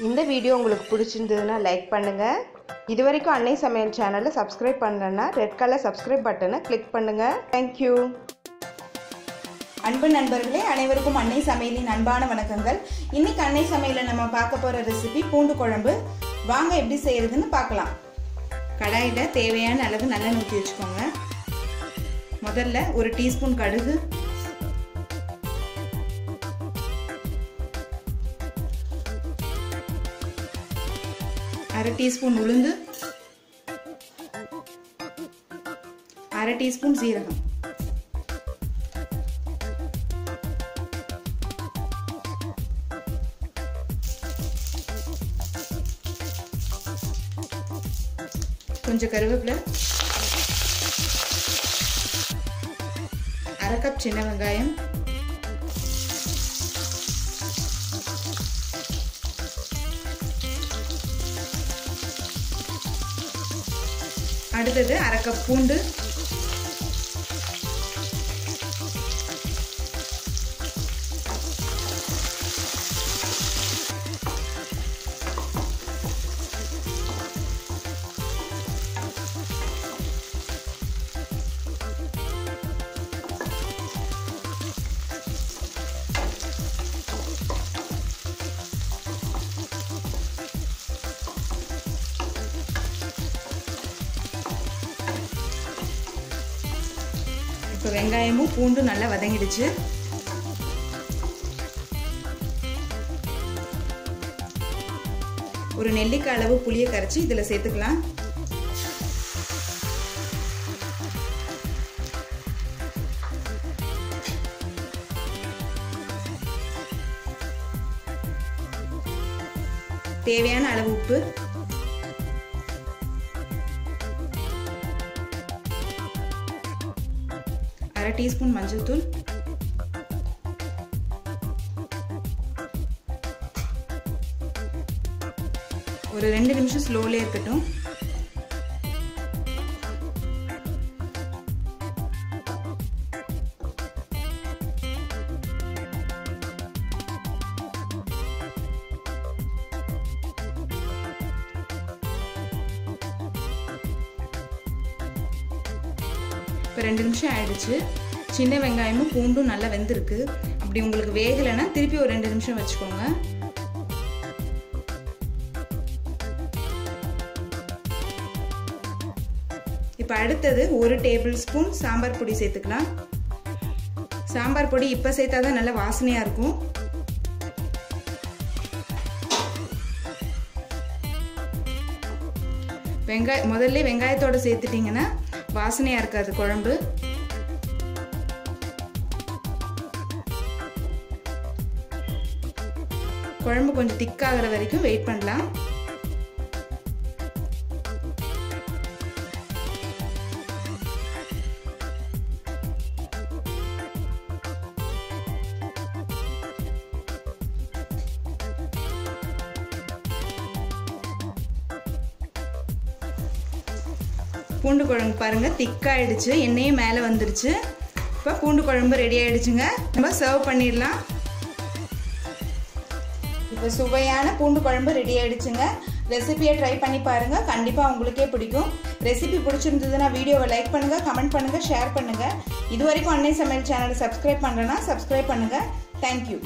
இந்த வீடியோ உங்களுக்கு பிடிச்சிருந்ததுன்னா லைக் பண்ணுங்கள். இதுவரைக்கும் அன்னை சமையல் சேனலை சப்ஸ்கிரைப் பண்ணலன்னா ரெட் கலர் சப்ஸ்கிரைப் பட்டனை கிளிக் பண்ணுங்கள். தேங்க்யூ. அன்பு நண்பர்களே, அனைவருக்கும் அன்னை சமையலின் அன்பான வணக்கங்கள். இன்னைக்கு அன்னை சமையலில் நம்ம பார்க்க போகிற ரெசிபி பூண்டு குழம்பு. வாங்க எப்படி செய்யறதுன்னு பார்க்கலாம். கடாயில் தேவையான அளவு நல்லெண்ணெய் ஊற்றி வச்சுக்கோங்க. முதல்ல ஒரு டீஸ்பூன் கடுகு, அரை டீஸ்பூன் உளுந்து, அரை டீஸ்பூன் சீரகம், கொஞ்சம் கருவேப்பிலை, அரை கப் சின்ன வெங்காயம், அடுத்தது அரை கப் பூண்டு, இப்போ வெங்காயமும் பூண்டும் நல்லா வதங்கிடுச்சு. ஒரு நெல்லிக்காய் அளவு புளியை கரைச்சி இதில் சேர்த்துக்கலாம். தேவையான அளவு உப்பு, அரை டீஸ்பூன் மஞ்சள் தூள், ஒரு 2 நிமிஷம் ஸ்லோலே இருக்கட்டும். இப்போ 2 நிமிஷம் ஆயிடுச்சு. சின்ன வெங்காயமும் பூண்டும் நல்லா வெந்திருக்கு. அப்படி உங்களுக்கு வேகலைன்னா திருப்பி ஒரு 2 நிமிஷம் வச்சுக்கோங்க. இப்போ அடுத்தது 1 டேபிள் ஸ்பூன் சாம்பார் பொடி சேர்த்துக்கலாம். சாம்பார் பொடி இப்போ சேர்த்தா தான் நல்லா வாசனையாக இருக்கும். முதல்ல வெங்காயத்தோடு சேர்த்துட்டிங்கன்னா வாசனையாக இருக்காது குழம்பு. குழம்பு கொஞ்சம் திக்காகிற வரைக்கும் வெயிட் பண்ணலாம். பூண்டு குழம்பு பாருங்கள் திக்காயிடுச்சு, எண்ணெயும் மேலே வந்துருச்சு. இப்போ பூண்டு குழம்பு ரெடி ஆயிடுச்சுங்க. நம்ம சர்வ் பண்ணிடலாம். இப்போ சுவையான பூண்டு குழம்பு ரெடி ஆயிடுச்சுங்க. ரெசிபியை ட்ரை பண்ணி பாருங்கள், கண்டிப்பாக உங்களுக்கே பிடிக்கும். ரெசிபி பிடிச்சிருந்ததுன்னா வீடியோவை லைக் பண்ணுங்கள், கமெண்ட் பண்ணுங்கள், ஷேர் பண்ணுங்கள். இது வரைக்கும் அன்னை சமையல் சேனலை சப்ஸ்கிரைப் பண்ணுறேன்னா சப்ஸ்கிரைப் பண்ணுங்கள். தேங்க்யூ.